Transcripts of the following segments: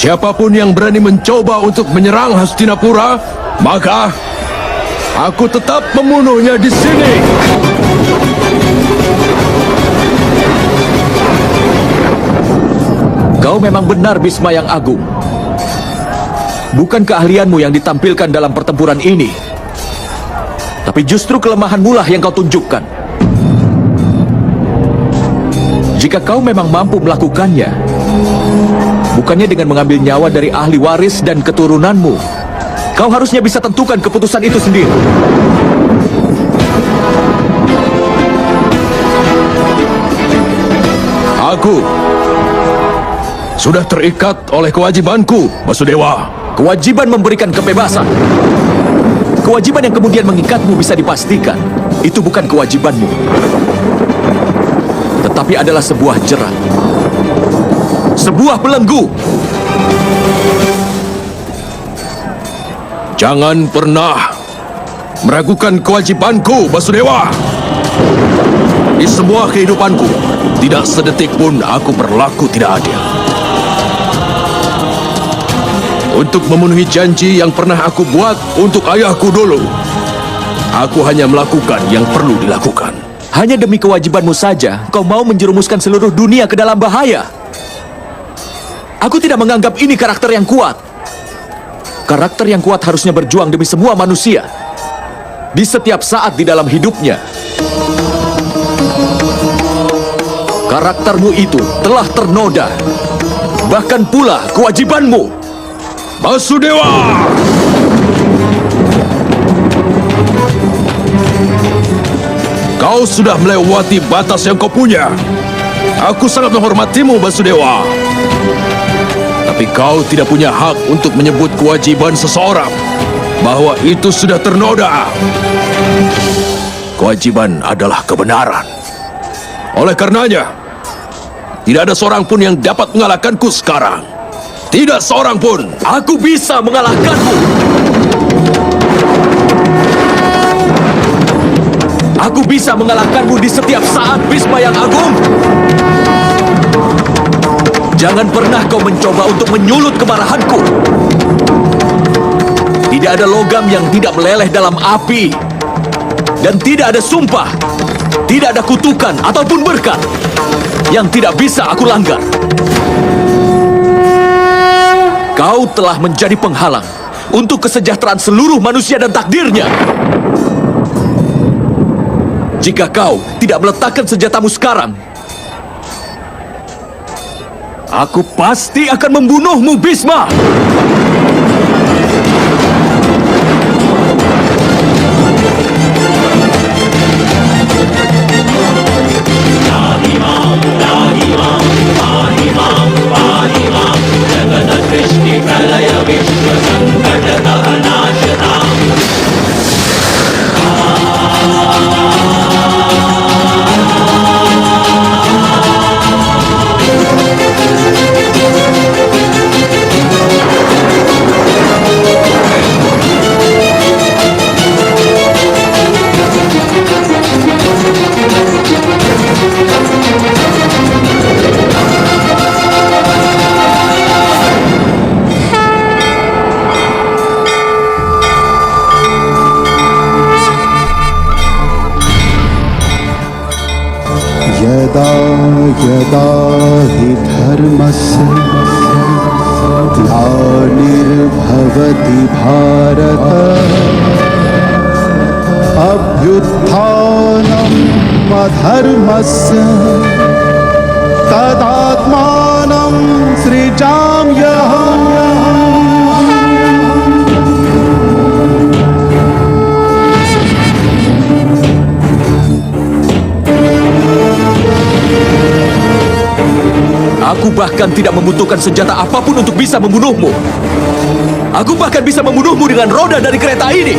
Siapapun yang berani mencoba untuk menyerang Hastinapura, maka aku tetap membunuhnya di sini. Kau memang benar, Bhisma yang agung. Bukan keahlianmu yang ditampilkan dalam pertempuran ini, tapi justru kelemahanmu lah yang kau tunjukkan. Jika kau memang mampu melakukannya, bukannya dengan mengambil nyawa dari ahli waris dan keturunanmu, kau harusnya bisa tentukan keputusan itu sendiri. Aku sudah terikat oleh kewajibanku, Basudewa. Kewajiban memberikan kebebasan. Kewajiban yang kemudian mengikatmu bisa dipastikan itu bukan kewajibanmu, tetapi adalah sebuah jerat, sebuah belenggu. Jangan pernah meragukan kewajibanku, Basudewa. Di semua kehidupanku, tidak sedetik pun aku berlaku tidak adil. Untuk memenuhi janji yang pernah aku buat untuk ayahku dulu, aku hanya melakukan yang perlu dilakukan. Hanya demi kewajibanmu saja, kau mau menjerumuskan seluruh dunia ke dalam bahaya. Aku tidak menganggap ini karakter yang kuat. Karakter yang kuat harusnya berjuang demi semua manusia, di setiap saat di dalam hidupnya. Karaktermu itu telah ternoda. Bahkan pula kewajibanmu. Basudewa! Kau sudah melewati batas yang kau punya. Aku sangat menghormatimu, Basudewa. Tapi kau tidak punya hak untuk menyebut kewajiban seseorang bahwa itu sudah ternoda. Kewajiban adalah kebenaran. Oleh karenanya, tidak ada seorang pun yang dapat mengalahkanku sekarang. Tidak seorang pun. Aku bisa mengalahkanmu. Aku bisa mengalahkanmu di setiap saat, Bhisma yang agung. Jangan pernah kau mencoba untuk menyulut kemarahanku. Tidak ada logam yang tidak meleleh dalam api. Dan tidak ada sumpah, tidak ada kutukan ataupun berkat yang tidak bisa aku langgar. Kau telah menjadi penghalang untuk kesejahteraan seluruh manusia dan takdirnya. Jika kau tidak meletakkan senjatamu sekarang, aku pasti akan membunuhmu, Bhisma. यदा यदा हि धर्मस्य ग्लानिर्भवति भारत अभ्युत्थानम् अधर्मस्य तदात्मानं सृजाम्यहम्। Aku bahkan tidak membutuhkan senjata apapun untuk bisa membunuhmu. Aku bahkan bisa membunuhmu dengan roda dari kereta ini.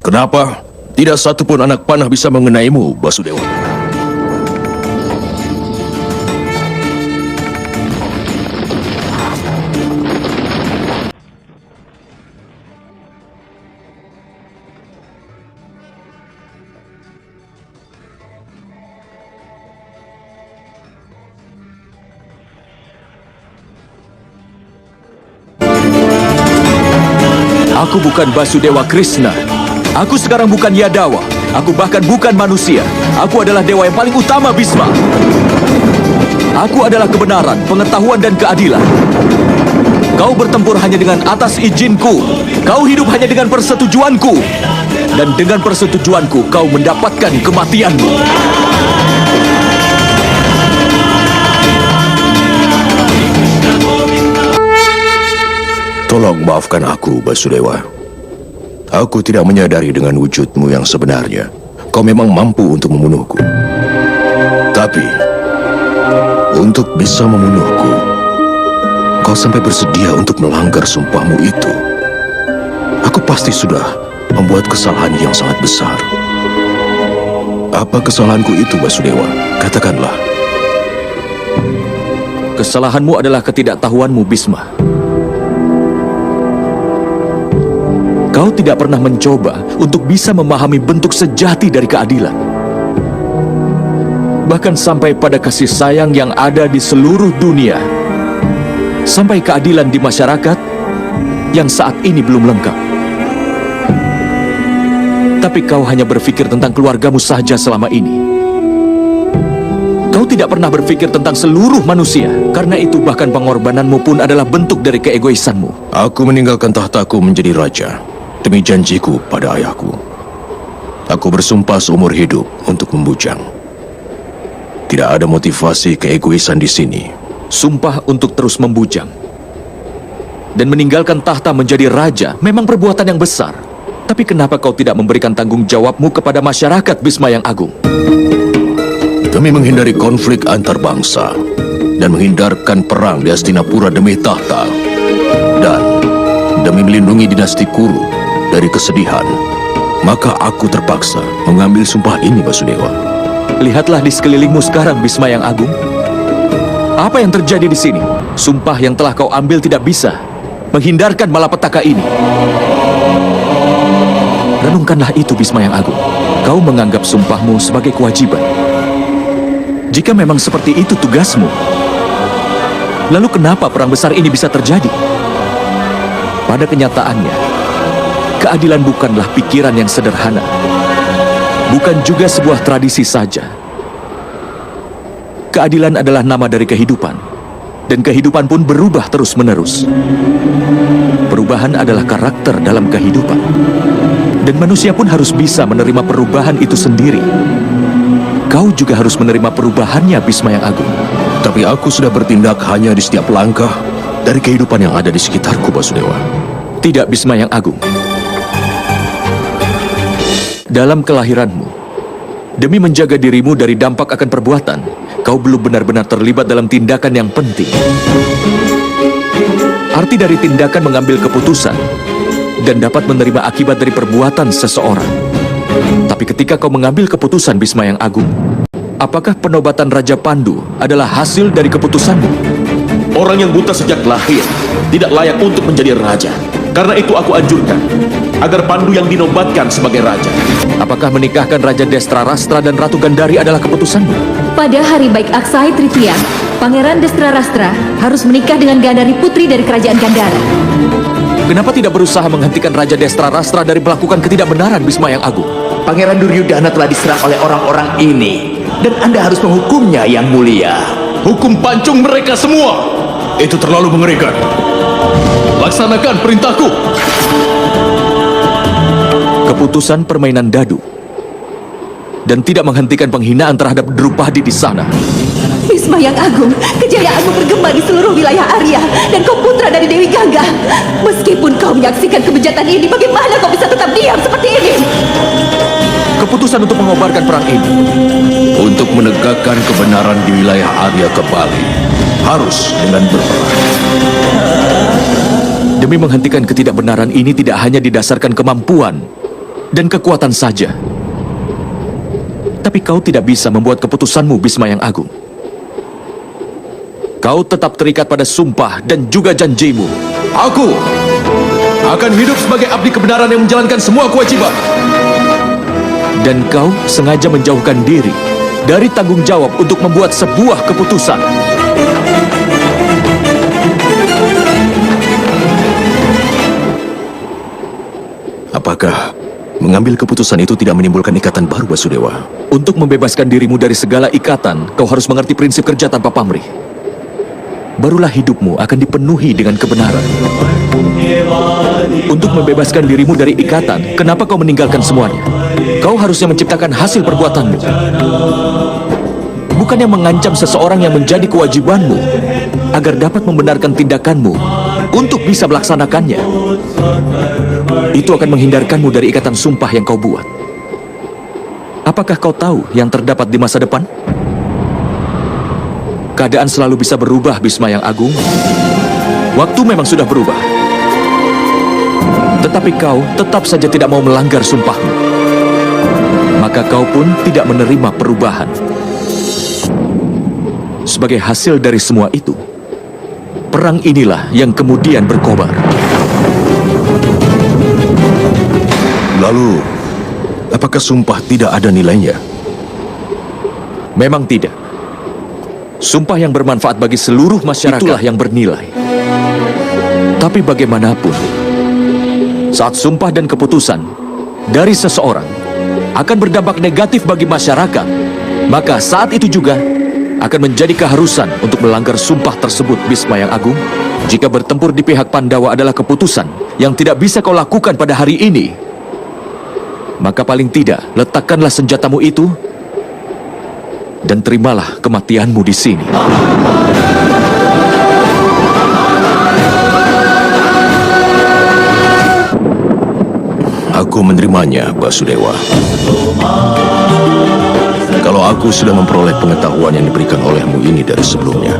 Kenapa? Tidak satu pun anak panah bisa mengenaimu, Basudewa. Aku bukan Basudewa Krishna. Aku sekarang bukan Yadawa. Aku bahkan bukan manusia. Aku adalah dewa yang paling utama, Bhisma. Aku adalah kebenaran, pengetahuan, dan keadilan. Kau bertempur hanya dengan atas izinku. Kau hidup hanya dengan persetujuanku. Dan dengan persetujuanku, kau mendapatkan kematianmu. Tolong maafkan aku, Basudewa. Aku tidak menyadari dengan wujudmu yang sebenarnya. Kau memang mampu untuk membunuhku. Tapi, untuk bisa membunuhku, kau sampai bersedia untuk melanggar sumpahmu itu. Aku pasti sudah membuat kesalahan yang sangat besar. Apa kesalahanku itu, Basudewa? Katakanlah. Kesalahanmu adalah ketidaktahuanmu, Bhisma. Kau tidak pernah mencoba untuk bisa memahami bentuk sejati dari keadilan. Bahkan sampai pada kasih sayang yang ada di seluruh dunia. Sampai keadilan di masyarakat yang saat ini belum lengkap. Tapi kau hanya berpikir tentang keluargamu saja selama ini. Kau tidak pernah berpikir tentang seluruh manusia. Karena itu bahkan pengorbananmu pun adalah bentuk dari keegoisanmu. Aku meninggalkan tahtaku menjadi raja demi janjiku pada ayahku. Aku bersumpah seumur hidup untuk membujang. Tidak ada motivasi keegoisan di sini. Sumpah untuk terus membujang dan meninggalkan tahta menjadi raja memang perbuatan yang besar. Tapi kenapa kau tidak memberikan tanggung jawabmu kepada masyarakat, Bhisma yang Agung? Demi menghindari konflik antar bangsa dan menghindarkan perang di Hastinapura demi tahta, dan demi melindungi dinasti Kuru dari kesedihan, maka aku terpaksa mengambil sumpah ini, Basudewa. Lihatlah di sekelilingmu sekarang, Bhisma yang Agung. Apa yang terjadi di sini? Sumpah yang telah kau ambil tidak bisa menghindarkan malapetaka ini. Renungkanlah itu, Bhisma yang Agung. Kau menganggap sumpahmu sebagai kewajiban. Jika memang seperti itu tugasmu, lalu kenapa perang besar ini bisa terjadi? Pada kenyataannya, keadilan bukanlah pikiran yang sederhana. Bukan juga sebuah tradisi saja. Keadilan adalah nama dari kehidupan. Dan kehidupan pun berubah terus-menerus. Perubahan adalah karakter dalam kehidupan. Dan manusia pun harus bisa menerima perubahan itu sendiri. Kau juga harus menerima perubahannya, Bhisma yang Agung. Tapi aku sudah bertindak hanya di setiap langkah dari kehidupan yang ada di sekitarku, Basudewa. Tidak, Bhisma yang Agung. Dalam kelahiranmu, demi menjaga dirimu dari dampak akan perbuatan, kau belum benar-benar terlibat dalam tindakan yang penting. Arti dari tindakan mengambil keputusan dan dapat menerima akibat dari perbuatan seseorang. Tapi ketika kau mengambil keputusan, Bhisma yang Agung, apakah penobatan Raja Pandu adalah hasil dari keputusanmu? Orang yang buta sejak lahir tidak layak untuk menjadi raja. Karena itu aku anjurkan agar Pandu yang dinobatkan sebagai raja. Apakah menikahkan Raja Destrarastra dan Ratu Gandhari adalah keputusanmu? Pada hari baik Aksai Tritiya, Pangeran Destrarastra harus menikah dengan Gandhari putri dari kerajaan Gandhara. Kenapa tidak berusaha menghentikan Raja Destrarastra dari melakukan ketidakbenaran, Bhisma yang Agung? Pangeran Duryudana telah diserang oleh orang-orang ini, dan Anda harus menghukumnya, Yang Mulia. Hukum pancung mereka semua. Itu terlalu mengerikan. Laksanakan perintahku. Keputusan permainan dadu dan tidak menghentikan penghinaan terhadap Drupadi di sana. Bhisma yang Agung, kejayaanmu bergema di seluruh wilayah Arya, dan kau putra dari Dewi Gangga. Meskipun kau menyaksikan kebejatan ini, bagaimana kau bisa tetap diam seperti ini? Keputusan untuk mengobarkan perang ini, Untuk menegakkan kebenaran di wilayah Arya kembali, harus dengan berperang. demi menghentikan ketidakbenaran ini tidak hanya didasarkan kemampuan, dan kekuatan saja. Tapi kau tidak bisa membuat keputusanmu, Bisma yang Agung. Kau tetap terikat pada sumpah dan juga janjimu. Aku akan hidup sebagai abdi kebenaran yang menjalankan semua kewajiban. Dan kau sengaja menjauhkan diri dari tanggung jawab untuk membuat sebuah keputusan. Apakah mengambil keputusan itu tidak menimbulkan ikatan baru, Basudewa? Untuk membebaskan dirimu dari segala ikatan, kau harus mengerti prinsip kerja tanpa pamrih. Barulah hidupmu akan dipenuhi dengan kebenaran. Untuk membebaskan dirimu dari ikatan, kenapa kau meninggalkan semuanya? Kau harusnya menciptakan hasil perbuatanmu. Bukannya mengancam seseorang yang menjadi kewajibanmu, agar dapat membenarkan tindakanmu untuk bisa melaksanakannya. Itu akan menghindarkanmu dari ikatan sumpah yang kau buat. Apakah kau tahu yang terdapat di masa depan? Keadaan selalu bisa berubah, Bisma yang Agung. Waktu memang sudah berubah. Tetapi kau tetap saja tidak mau melanggar sumpahmu. Maka kau pun tidak menerima perubahan. Sebagai hasil dari semua itu, perang inilah yang kemudian berkobar. Lalu, apakah sumpah tidak ada nilainya? Memang tidak. Sumpah yang bermanfaat bagi seluruh masyarakat itulah yang bernilai. Tapi bagaimanapun, saat sumpah dan keputusan dari seseorang akan berdampak negatif bagi masyarakat, maka saat itu juga akan menjadi keharusan untuk melanggar sumpah tersebut, Bisma yang Agung. Jika bertempur di pihak Pandawa adalah keputusan yang tidak bisa kau lakukan pada hari ini, maka paling tidak letakkanlah senjatamu itu dan terimalah kematianmu di sini. Aku menerimanya, Basudewa. Kalau aku sudah memperoleh pengetahuan yang diberikan olehmu ini dari sebelumnya,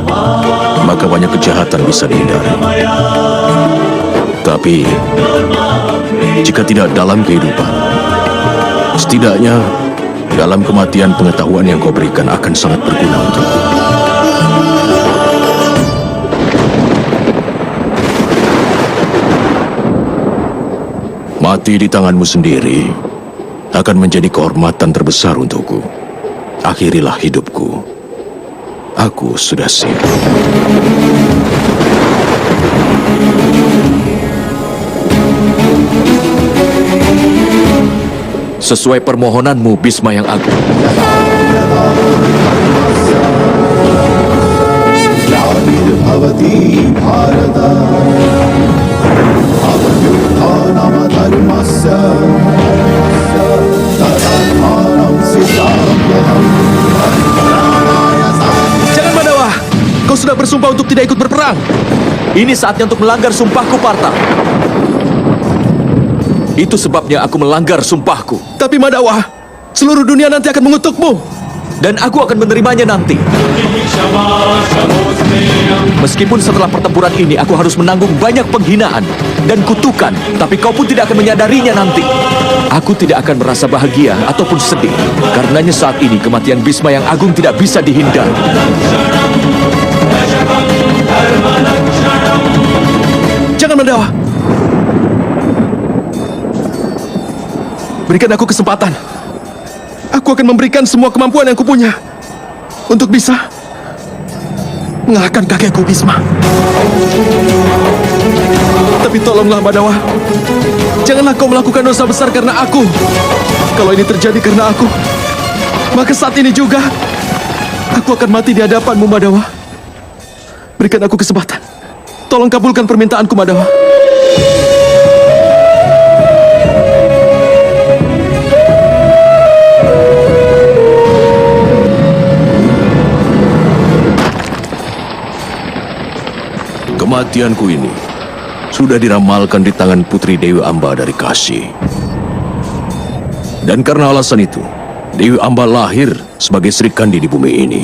maka banyak kejahatan bisa dihindari. Tapi, jika tidak dalam kehidupan, setidaknya dalam kematian pengetahuan yang kau berikan akan sangat berguna untukku. Mati di tanganmu sendiri akan menjadi kehormatan terbesar untukku. Akhirilah hidupku. Aku sudah siap. Sesuai permohonanmu, Bisma yang Agung. Bhavati Bharata Avyutthanam dharmasya Tadathanam siddhamyaham. Jangan, Mandawa! Kau sudah bersumpah untuk tidak ikut berperang. Ini saatnya untuk melanggar sumpahku, Partha. Itu sebabnya aku melanggar sumpahku. Tapi Mandawa, seluruh dunia nanti akan mengutukmu. Dan aku akan menerimanya nanti. Meskipun setelah pertempuran ini aku harus menanggung banyak penghinaan dan kutukan, tapi kau pun tidak akan menyadarinya nanti. Aku tidak akan merasa bahagia ataupun sedih. Karenanya saat ini kematian Bisma yang Agung tidak bisa dihindari. Jangan, Mandawa. Berikan aku kesempatan. Aku akan memberikan semua kemampuan yang kupunya untuk bisa mengalahkan kakekku Bisma. Tapi tolonglah, Mandawa. Janganlah kau melakukan dosa besar karena aku. Kalau ini terjadi karena aku, maka saat ini juga aku akan mati di hadapanmu, Mandawa. Berikan aku kesempatan. Tolong kabulkan permintaanku, Mandawa. Kematianku ini sudah diramalkan di tangan Putri Dewi Amba dari Kashi. Dan karena alasan itu, Dewi Amba lahir sebagai Sri Kandi di bumi ini.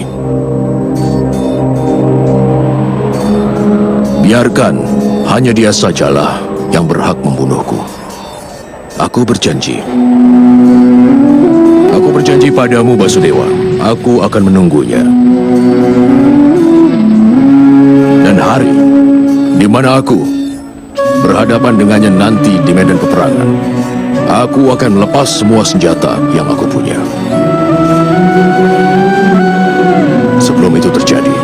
Biarkan hanya dia sajalah yang berhak membunuhku. Aku berjanji. Aku berjanji padamu, Basudewa. Aku akan menunggunya. Dan hari di mana aku berhadapan dengannya nanti di medan peperangan, aku akan melepas semua senjata yang aku punya. Sebelum itu terjadi,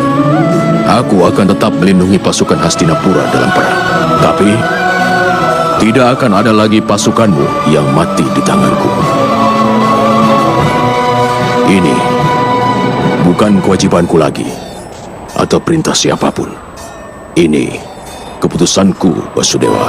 aku akan tetap melindungi pasukan Hastinapura dalam perang. Tapi tidak akan ada lagi pasukanmu yang mati di tanganku. Ini bukan kewajibanku lagi atau perintah siapapun. Ini keputusanku, Basudewa.